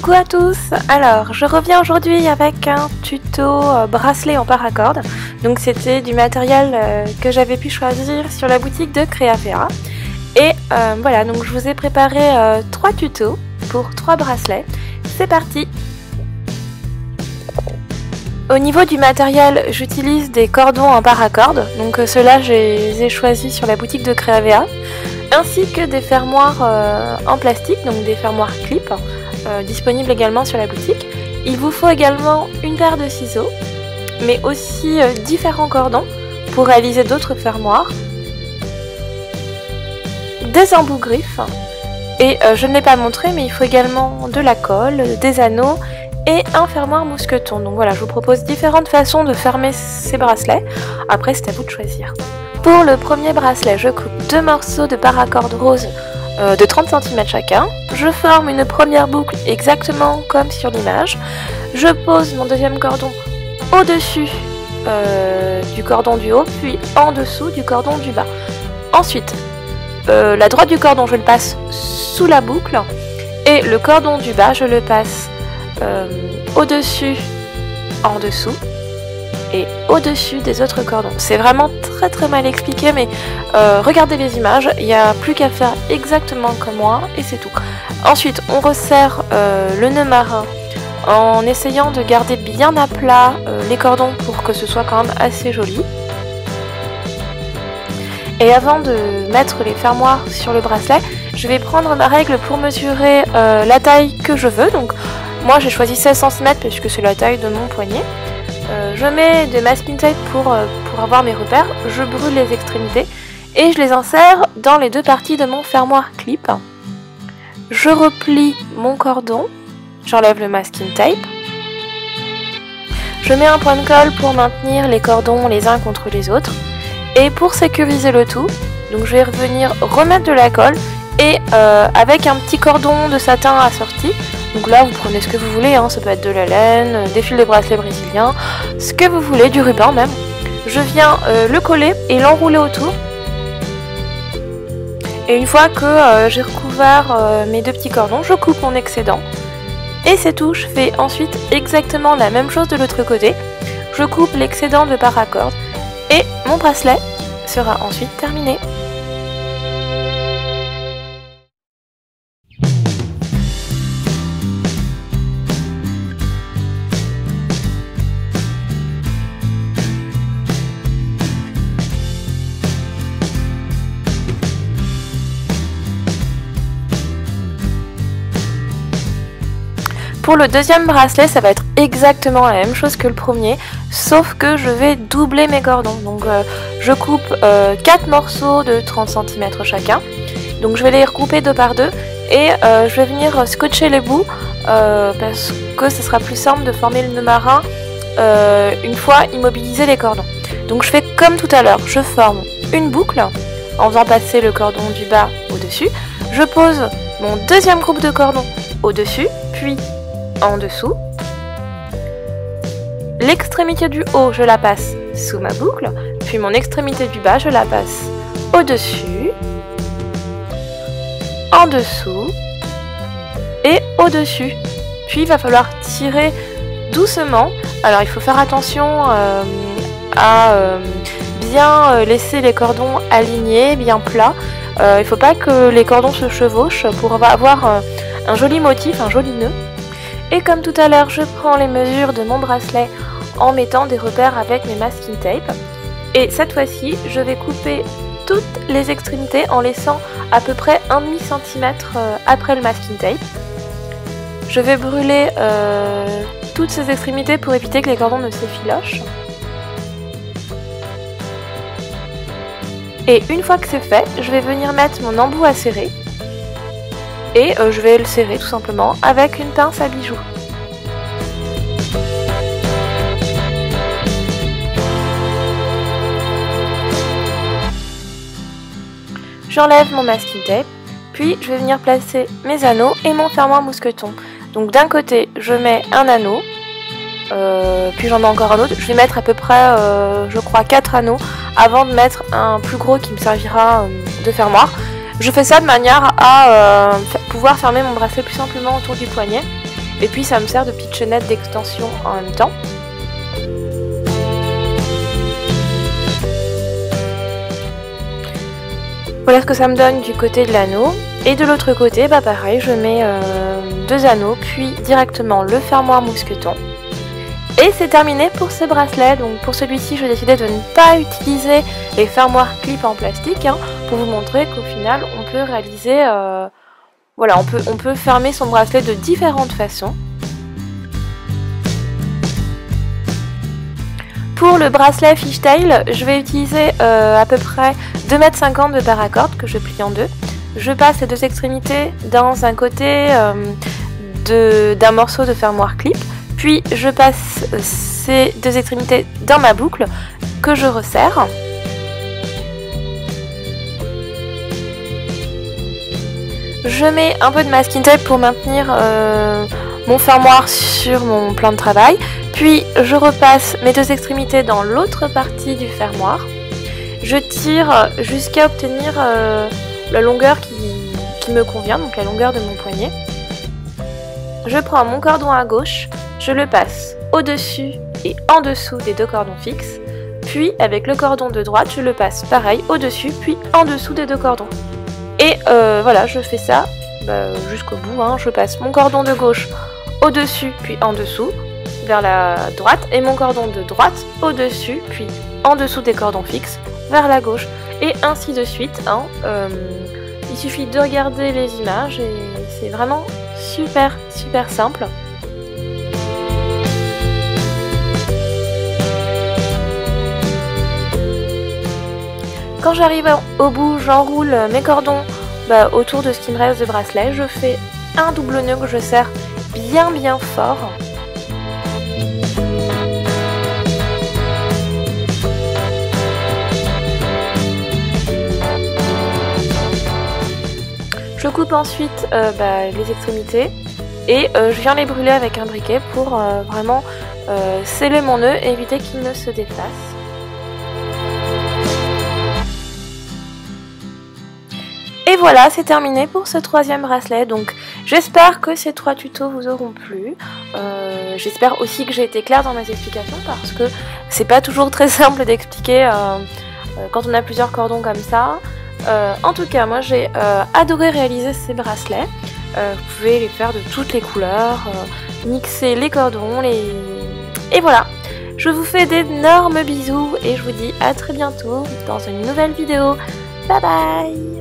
Coucou à tous. Alors je reviens aujourd'hui avec un tuto bracelet en paracorde. Donc c'était du matériel que j'avais pu choisir sur la boutique de Créavea. Et voilà, donc je vous ai préparé 3 tutos pour 3 bracelets. C'est parti. Au niveau du matériel, j'utilise des cordons en paracorde. Donc ceux-là je les ai choisis sur la boutique de Créavea. Ainsi que des fermoirs en plastique, donc des fermoirs clips. Disponible également sur la boutique. Il vous faut également une paire de ciseaux, mais aussi différents cordons pour réaliser d'autres fermoirs, des embouts griffes, et je ne l'ai pas montré, mais il faut également de la colle, des anneaux et un fermoir mousqueton. Donc voilà, je vous propose différentes façons de fermer ces bracelets. Après, c'est à vous de choisir. Pour le premier bracelet, je coupe 2 morceaux de paracorde rose de 30 cm chacun. Je forme une première boucle exactement comme sur l'image. Je pose mon deuxième cordon au-dessus du cordon du haut, puis en dessous du cordon du bas. Ensuite, la droite du cordon, je le passe sous la boucle, et le cordon du bas, je le passe au-dessus, en dessous, et au-dessus des autres cordons. C'est vraiment très mal expliqué, mais regardez les images, il n'y a plus qu'à faire exactement comme moi et c'est tout. Ensuite, on resserre le nœud marin en essayant de garder bien à plat les cordons pour que ce soit quand même assez joli. Et avant de mettre les fermoirs sur le bracelet, je vais prendre ma règle pour mesurer la taille que je veux. Donc moi j'ai choisi 16 cm parce que c'est la taille de mon poignet. Je mets des masking tape pour avoir mes repères, je brûle les extrémités et je les insère dans les 2 parties de mon fermoir clip. Je replie mon cordon, j'enlève le masking tape. Je mets un point de colle pour maintenir les cordons les uns contre les autres. Et pour sécuriser le tout, donc je vais revenir remettre de la colle et avec un petit cordon de satin assorti. Donc là vous prenez ce que vous voulez, hein, ça peut être de la laine, des fils de bracelet brésilien, ce que vous voulez, du ruban même. Je viens le coller et l'enrouler autour. Et une fois que j'ai recouvert mes 2 petits cordons, je coupe mon excédent. Et c'est tout, je fais ensuite exactement la même chose de l'autre côté. Je coupe l'excédent de paracorde et mon bracelet sera ensuite terminé. Pour le deuxième bracelet, ça va être exactement la même chose que le premier, sauf que je vais doubler mes cordons. Donc je coupe 4 morceaux de 30 cm chacun. Donc je vais les recouper 2 par 2 et je vais venir scotcher les bouts parce que ce sera plus simple de former le nœud marin une fois immobilisé les cordons. Donc je fais comme tout à l'heure, je forme une boucle en faisant passer le cordon du bas au-dessus. Je pose mon deuxième groupe de cordons au-dessus, puis en dessous. L'extrémité du haut, je la passe sous ma boucle, puis mon extrémité du bas, je la passe au-dessus, en dessous et au-dessus. Puis il va falloir tirer doucement. Alors il faut faire attention à bien laisser les cordons alignés, bien plats. Il ne faut pas que les cordons se chevauchent pour avoir un joli motif, un joli nœud. Et comme tout à l'heure, je prends les mesures de mon bracelet en mettant des repères avec mes masking tape. Et cette fois-ci, je vais couper toutes les extrémités en laissant à peu près 1,5 cm après le masking tape. Je vais brûler toutes ces extrémités pour éviter que les cordons ne s'effilochent. Et une fois que c'est fait, je vais venir mettre mon embout à serrer. Et je vais le serrer tout simplement avec une pince à bijoux. J'enlève mon masking tape, puis je vais venir placer mes anneaux et mon fermoir mousqueton. Donc d'un côté je mets un anneau, puis j'en mets encore un autre. Je vais mettre à peu près je crois 4 anneaux avant de mettre un plus gros qui me servira de fermoir. Je fais ça de manière à pouvoir fermer mon bracelet plus simplement autour du poignet Et puis ça me sert de petite chaînette d'extension en même temps. Voilà ce que ça me donne du côté de l'anneau. Et de l'autre côté, bah pareil, je mets 2 anneaux, puis directement le fermoir mousqueton. Et c'est terminé pour ce bracelet. Donc pour celui-ci, j'ai décidé de ne pas utiliser les fermoirs clips en plastique, hein, pour vous montrer qu'au final, on peut réaliser... voilà, on peut fermer son bracelet de différentes façons. Pour le bracelet fishtail, je vais utiliser à peu près 2,50 m de paracord que je plie en deux. Je passe les 2 extrémités dans un côté d'un morceau de fermoir clip, puis je passe ces 2 extrémités dans ma boucle que je resserre. Je mets un peu de masking tape pour maintenir mon fermoir sur mon plan de travail, puis je repasse mes 2 extrémités dans l'autre partie du fermoir. Je tire jusqu'à obtenir la longueur qui me convient, donc la longueur de mon poignet. Je prends mon cordon à gauche, je le passe au-dessus et en dessous des 2 cordons fixes, puis avec le cordon de droite, je le passe pareil au-dessus puis en dessous des 2 cordons. Et voilà, je fais ça jusqu'au bout, hein. Je passe mon cordon de gauche au-dessus puis en dessous vers la droite et mon cordon de droite au-dessus puis en dessous des cordons fixes vers la gauche et ainsi de suite, hein. Il suffit de regarder les images et c'est vraiment super simple. Quand j'arrive au bout, j'enroule mes cordons autour de ce qui me reste de bracelet. Je fais un double nœud que je serre bien fort. Je coupe ensuite les extrémités et je viens les brûler avec un briquet pour vraiment sceller mon nœud et éviter qu'il ne se défasse. Et voilà, c'est terminé pour ce 3e bracelet. Donc j'espère que ces 3 tutos vous auront plu. J'espère aussi que j'ai été claire dans mes explications parce que c'est pas toujours très simple d'expliquer quand on a plusieurs cordons comme ça. En tout cas, moi j'ai adoré réaliser ces bracelets. Vous pouvez les faire de toutes les couleurs, mixer les cordons, et voilà. Je vous fais d'énormes bisous et je vous dis à très bientôt dans une nouvelle vidéo. Bye bye!